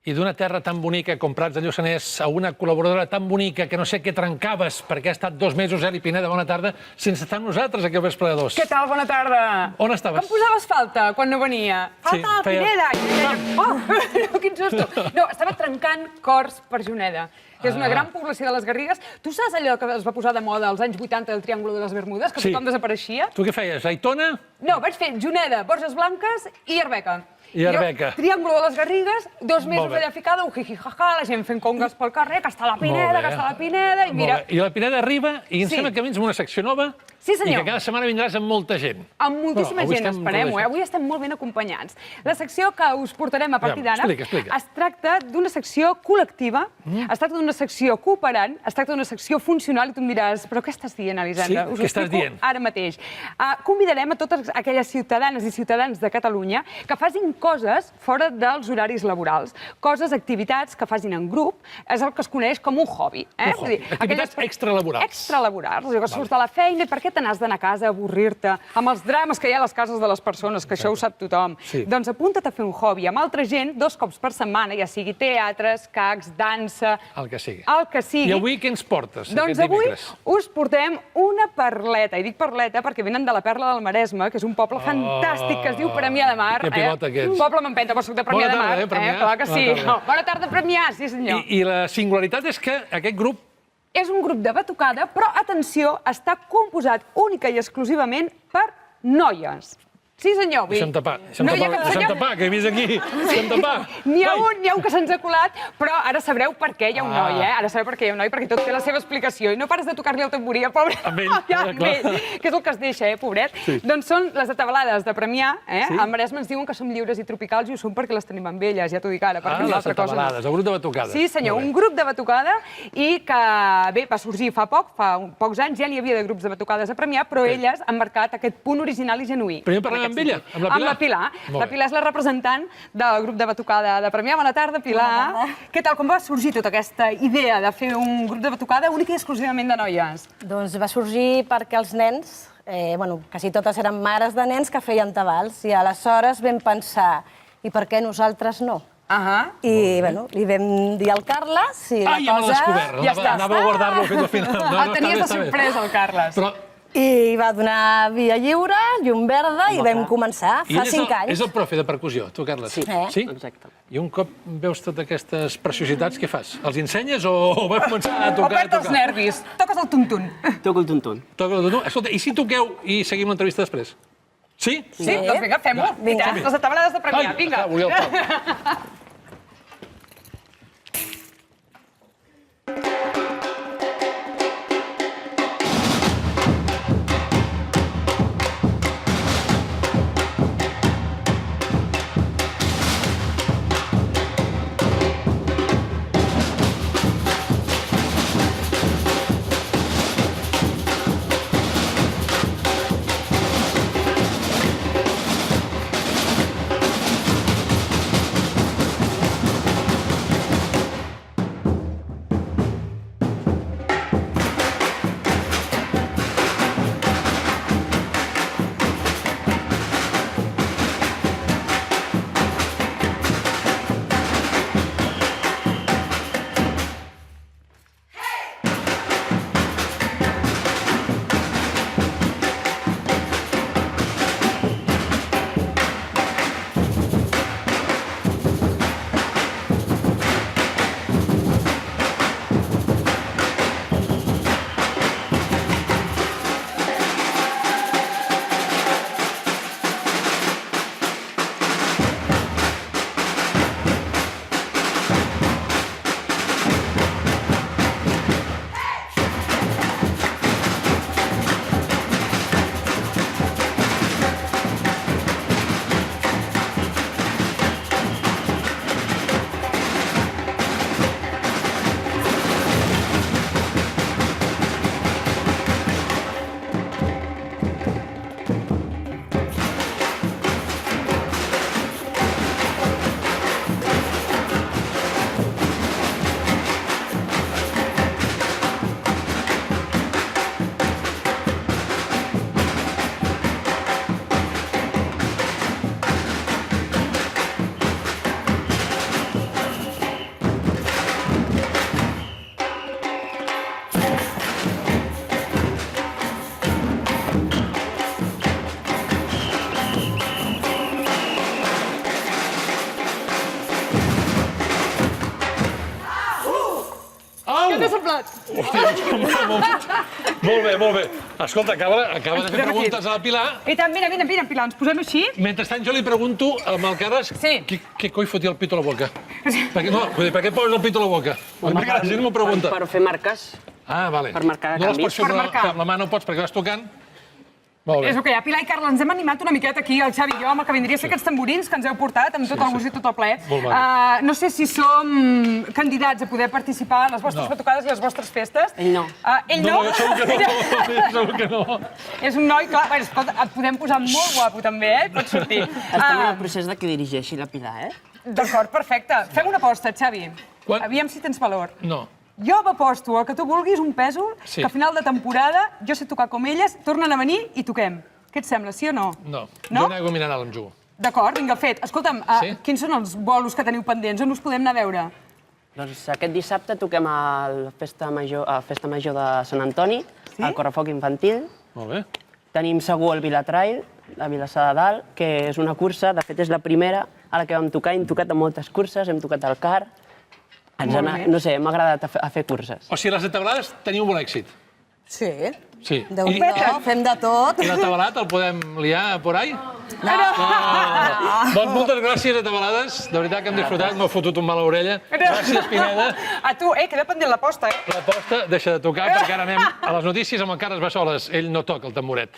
i d'una terra tan bonica com Prats de Lluçanès a una col·laboradora tan bonica que no sé què trencaves perquè ha estat 2 mesos, Eli Pineda, bona tarda, sense estar amb nosaltres aquí al Vespre de 2. Què tal? Bona tarda. On estaves? Com posaves falta quan no venia? Falta la Pineda! Oh, quin susto! No, estava trencant cors per Juneda, que és una gran població de les Garrigues. Tu saps allò que es va posar de moda als anys 80 del Triàngul de les Bermudes, que tothom desapareixia? Tu què feies, Aitona? No, vaig fer Juneda, Borges Blanques i Arbeca. I Arbeca. Triàngul de les Garrigues, 2 mesos allà ficada, un jiji-jaja, la gent fent congues pel carrer, que està la Pineda, que està la Pineda, i mira... I la Pineda arriba i em sembla que vens amb una secció nova i que cada setmana vindràs amb molta gent. Amb moltíssima gent, esperem-ho, avui estem molt ben acompanyats. La secció que us portarem a partir d'ara es tracta d'una secció col·lectiva, es tracta d'una secció cooperant, es tracta d'una secció funcional, i tu em diràs, però què estàs dient, Elisenda? Sí, què estàs dient? Ara mateix. Convidarem a totes aquelles ciutadanes i ciutadans de Catalunya que facin coses fora dels horaris laborals, coses, activitats que facin en grup, és el que es coneix com un hobby. Un hobby, activitats extralaborals. Extralaborals, que surts de la feina i per què te n'has d'anar a casa a avorrir-te amb els drames que hi ha a les cases de les persones, que això ho sap tothom. Doncs apunta't a fer un hobby amb altra gent 2 cops per setmana, ja sigui teatre, escacs, dansa... El que sigui. El que sigui. I avui què ens portes? Doncs avui us portem una perleta, i dic perleta perquè venen de la Perla del Maresme, que és un poble fantàstic que es diu Premià de Mar. Que pilota que ets. Un poble m'empenta, però soc de Premià de Mar. Clar que sí. Bona tarda, Premià, sí senyor. I la singularitat és que aquest grup... És un grup de batucada, però, atenció, està composat única i exclusivament per noies. Sí, senyor. Deixa'm tapar, que he vist aquí. Deixa'm tapar. N'hi ha un que se'ns ha colat, però ara sabreu per què hi ha un noi, Ara sabreu per què hi ha un noi, perquè tot té la seva explicació. I no pares de tocar-li el tamborí, pobre. Amb ell, clar. Que és el que es deixa, pobret. Doncs són les atabalades de Premià. A Maresme ens diuen que som lliures i tropicals i ho som perquè les tenim amb elles, ja t'ho dic ara. Les atabalades, el grup de batucada. Sí, senyor, un grup de batucada i que, bé, va sorgir fa pocs anys, ja n'hi havia de grups de batucades a Premià, però elles han marcat aquest punt original i genuí. Primer parlem amb ella, amb la Pilar? Amb la Pilar. La Pilar és la representant del grup de batucada de Premià. Bona tarda, Pilar. Què tal, com va sorgir tota aquesta idea de fer un grup de batucada únic i exclusivament de noies? Doncs va sorgir perquè els nens, quasi totes eren mares de nens que feien tabals, i aleshores vam pensar, i per què nosaltres no? I, li vam dir al Carles i la cosa... Ja me l'ha descobert. Anava a guardar-lo fins al final. El tenies de sorpresa, el Carles. I va donar via lliure, llum verda, i vam començar fa 5 anys. És el profe de percussió, tu, Carles? Sí. Exacte. I un cop veus totes aquestes preciositats, què fas? Els ensenyes o vas començar a tocar? O perd els nervis. Toques el tuntun. Toco el tuntun. Toca el tuntun. Escolta, i si toqueu i seguim l'entrevista després? Sí? Sí, doncs vinga, fem-ho. Les atabalades de Premià, vinga. Volia el pal. Molt bé, molt bé. Escolta, acaba de fer preguntes a la Pilar. I tant, mira, Pilar, ens posem així. Mentrestant, jo li pregunto amb el Carles què coi fotia el pito a la boca. No, vull dir, per què poses el pito a la boca? Perquè la gent m'ho pregunta. Per fer marques. Ah, vale. Per marcar no les canvis. pots fer amb la mà, no pots perquè vas tocant. Molt bé. És el que hi ha. Pilar i Carla, ens hem animat una miqueta aquí, el Xavi i jo, amb el que vindria a ser aquests tamborins que ens heu portat, amb tot el gust i tot el plaer. No sé si som candidats a poder participar a les vostres batucades i les vostres festes. Ell no. Ell no? No, segur que no. És un noi, clar, escolta, et podem posar molt guapo també, pot sortir. Estem en el procés de que dirigeixi la Pilar, D'acord, perfecte. Fem una aposta, Xavi. Aviam si tens valor. No. Jo m'aposto el que tu vulguis, un pèsol, que a final de temporada jo sé tocar com elles, tornen a venir i toquem. Què et sembla, sí o no? No. Jo una aigua mineral em jugo. D'acord, vinga, fet. Escolta'm, quins són els bolos que teniu pendents? On us podem anar a veure? Doncs aquest dissabte toquem a la Festa Major de Sant Antoni, al Correfoc Infantil. Molt bé. Tenim segur el Vilatrail, a Vilassar de Dalt, que és una cursa, de fet és la primera a la que vam tocar. Hem tocat a moltes curses, hem tocat al CAR. No sé, m'ha agradat a fer curses. O sigui, les de tabalades teniu bon èxit. Sí. Sí. Déu-n'hi-do, fem de tot. I el tabalat el podem liar por ahí? No. Doncs moltes gràcies a tabalades. De veritat que hem disfrutat, m'ha fotut un mal a l'orella. Gràcies, Pineda. A tu, queda pendent l'aposta, L'aposta deixa de tocar perquè ara anem a les notícies amb el Carles Bassoles. Ell no toca el tamboret.